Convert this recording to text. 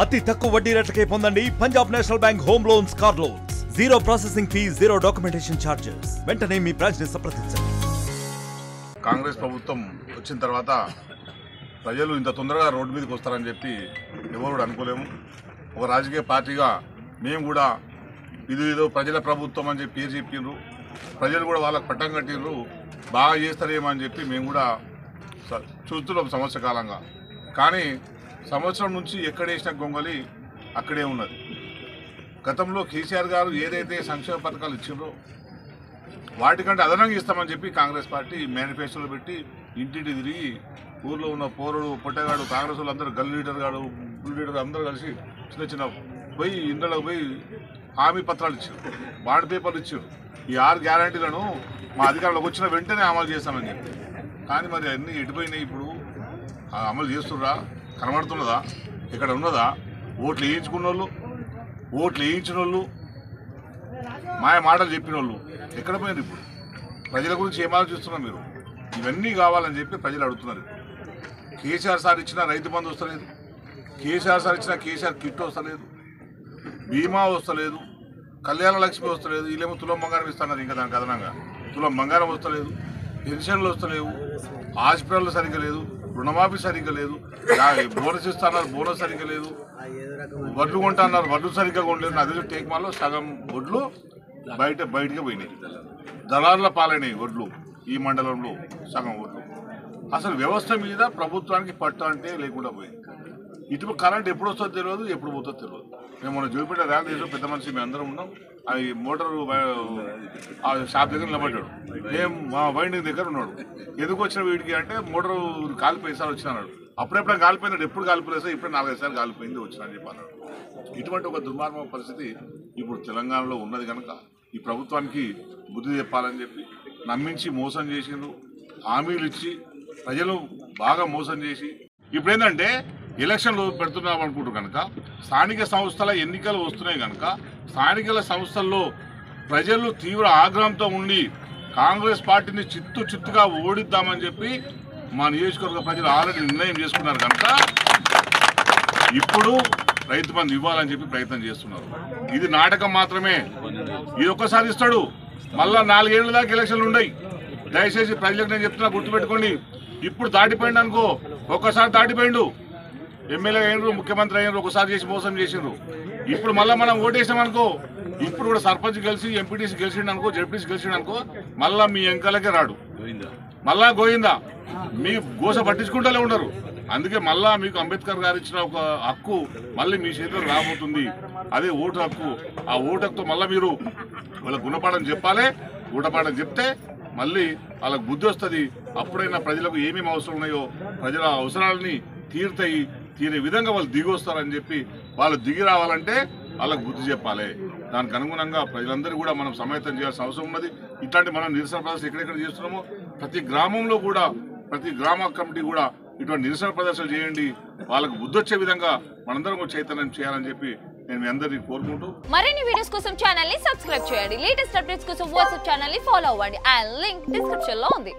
అతి తక్కువ వడ్డీ రేట్లకే పొందండి Punjab national bank home loans, car loans. Zero processing fee, zero documentation charges. వెంటనే మీ బ్రాంచ్ ని సంప్రదించండి. కాంగ్రెస్ ప్రభుత్వం వచ్చిన తర్వాత ప్రజలు ఇంత తొందరగా రోడ్డు మీదకి వస్తారని చెప్పి ఎవరు అనుకోలేము. ఒక రాజకీయ పార్టీగా మేము కూడా ఇదేదో ప్రజల ప్రభుత్వం అని చెప్పి చెప్పిండ్రు. ప్రజలు కూడా వాళ్ళకి పట్టం కట్టిండ్రు, బాగా చేస్తారేమో అని చెప్పి మేము కూడా చూస్తున్నాం సంవత్సర కాలంగా. కానీ సంవత్సరం నుంచి ఎక్కడేసిన గొంగలి అక్కడే ఉన్నది. గతంలో కేసీఆర్ గారు ఏదైతే సంక్షేమ పథకాలు ఇచ్చిండ్రో వాటికంటే అదనంగా ఇస్తామని చెప్పి కాంగ్రెస్ పార్టీ మేనిఫెస్టోలో పెట్టి ఇంటింటి తిరిగి ఊర్లో ఉన్న పోరుడు పొట్టగాడు కాంగ్రెస్ వాళ్ళు అందరూ గల్ లీడర్ గాడు బుల్ లీడర్ అందరూ కలిసి చిన్న చిన్న పోయి ఇండ్లకు పోయి హామీ పత్రాలు ఇచ్చారు, బాండ్ పేపర్లు ఇచ్చారు. ఈ 6 గ్యారంటీలను మా అధికారంలోకి వచ్చిన వెంటనే అమలు చేస్తామని చెప్పి. కానీ మరి అన్నీ ఎడిపోయినాయి. ఇప్పుడు అమలు చేస్తుర్రా? కనబడుతున్నదా? ఇక్కడ ఉన్నదా? ఓట్లు వేయించుకున్న వాళ్ళు, ఓట్లు వేయించిన వాళ్ళు, మాయ మాటలు చెప్పిన వాళ్ళు ఎక్కడ పోయినారు? ఇప్పుడు ప్రజల గురించి ఏం ఆలోచిస్తున్నారు మీరు? ఇవన్నీ కావాలని చెప్పి ప్రజలు అడుగుతున్నారు. కేసీఆర్ సార్ ఇచ్చిన రైతు బంధు వస్తలేదు, కేసీఆర్ సార్ ఇచ్చిన కేసీఆర్ కిట్ వస్తలేదు, బీమా వస్తలేదు, కళ్యాణ లక్ష్మి వస్తలేదు. వీళ్ళేమో తులం బంగారం ఇస్తున్నారు, ఇంకా దానికి అదనంగా తులం బంగారం వస్తలేదు, పెన్షన్లు వస్తలేవు, హాస్పిటల్ సరిగ్గా లేదు, రుణమాఫీ సరిగ్గా లేదు, బోనస్ ఇస్తున్నారు, బోనస్ సరిగ్గా లేదు, వడ్లు కొంటున్నారు, వడ్లు సరిగ్గా కొనలేదు. అదే టేక్మాల్లో సగం వడ్లు బయటకు పోయినాయి, దళారుల పాలైనాయి వడ్లు. ఈ మండలంలో సగం వడ్లు. అసలు వ్యవస్థ మీద ప్రభుత్వానికి పట్టు అంటే లేకుండా పోయింది. ఇటు కరెంట్ ఎప్పుడు వస్తుందో తెలియదు, ఎప్పుడు పోతుందో తెలియదు. మేము మొన్న జోగిపేట ర్యాలీ చేసాం, పెద్ద మనిషి మేము అందరం ఉన్నాం. అది మోటారు షాప్ దగ్గర నిలబడ్డాడు, మేము మా వైండింగ్ దగ్గర ఉన్నాడు. ఎందుకు వచ్చిన వీడికి అంటే మోటారు కాలిపోయి సార్ వచ్చిన అన్నాడు. అప్పుడెప్పుడు కాలిపోయినాడు, ఎప్పుడు కాలిపోలేదు సార్, ఇప్పుడు 4-5 సార్లు కాలిపోయింది వచ్చిన అని చెప్పి అన్నాడు. ఇటువంటి ఒక దుర్మార్గం పరిస్థితి ఇప్పుడు తెలంగాణలో ఉన్నది కనుక ఈ ప్రభుత్వానికి బుద్ధి చెప్పాలని చెప్పి నమ్మించి మోసం చేసిండ్రు. హామీలు ఇచ్చి ప్రజలు బాగా మోసం చేసి ఇప్పుడు ఏంటంటే ఎలక్షన్లు పెడుతున్నాం అనుకుంటారు కనుక, స్థానిక సంస్థల ఎన్నికలు వస్తున్నాయి కనుక స్థానిక సంస్థల్లో ప్రజలు తీవ్ర ఆగ్రహంతో ఉండి కాంగ్రెస్ పార్టీని చిత్తుగా ఓడిద్దామని చెప్పి మా నియోజకవర్గ ప్రజలు ఆల్రెడీ నిర్ణయం చేసుకున్నారు కనుక ఇప్పుడు రైతు బంధు ఇవ్వాలని చెప్పి ప్రయత్నం చేస్తున్నారు. ఇది నాటకం మాత్రమే. ఇది ఒక్కసారి ఇస్తాడు, మళ్ళా 4 ఏళ్ల దాకా ఎలక్షన్లు ఉన్నాయి. దయచేసి ప్రజలకు నేను చెప్తున్నా, గుర్తుపెట్టుకోండి. ఇప్పుడు దాటిపోయింది అనుకో, ఒక్కసారి దాటిపోయిండు, ఎమ్మెల్యే అయినరు, ముఖ్యమంత్రి అయినరు, ఒకసారి చేసి మోసం చేసిండ్రు. ఇప్పుడు మళ్ళీ మనం ఓటేసాం అనుకో, ఇప్పుడు కూడా సర్పంచ్ గెలిచి ఎంపీటీసీ గెలిచిండు అనుకో, జడ్పీటీసీ గెలిచిండు అనుకో, మళ్ళా మీ ఎంకలకే రాడు, మళ్ళా గోయిందా, మీ గోస పట్టించుకుంటూనే ఉండరు. అందుకే మళ్ళా మీకు అంబేద్కర్ గారు ఇచ్చిన ఒక హక్కు మళ్ళీ మీ చేతిలో రాబోతుంది, అదే ఓటు హక్కు. ఆ ఓటు హక్కుతో మళ్ళీ మీరు వాళ్ళ గుణపాఠం చెప్పాలి. గుణపాఠం చెప్తే మళ్ళీ వాళ్ళకు బుద్ధి వస్తుంది. అప్పుడైనా ప్రజలకు ఏమేమి అవసరం ఉన్నాయో ప్రజల అవసరాలని తీరే విధంగా వాళ్ళు దిగి వస్తారని చెప్పి, వాళ్ళు దిగి రావాలంటే వాళ్ళకు బుద్ధి చెప్పాలి. దానికి అనుగుణంగా ప్రజలందరూ కూడా మనం సమాయత్తం చేయాల్సిన అవసరం ఉన్నది. ఇట్లాంటి మనం నిరసన ప్రదర్శన ఎక్కడెక్కడ చేస్తున్నామో ప్రతి గ్రామంలో కూడా, ప్రతి గ్రామ కమిటీ కూడా ఇటువంటి నిరసన ప్రదర్శనలు చేయండి. వాళ్ళకు బుద్ధి వచ్చే విధంగా మనందరం చైతన్యం చేయాలని చెప్పి నేను మీ అందరినీ కోరుకుంటూ, మరిన్ని వీడియోస్ కోసం ఛానల్ ని సబ్స్క్రైబ్ చేయండి. లేటెస్ట్ అప్డేట్స్ కోసం వాట్సాప్ ఛానల్ ని ఫాలో అవ్వండి. ఆ లింక్ డిస్క్రిప్షన్ లో ఉంది.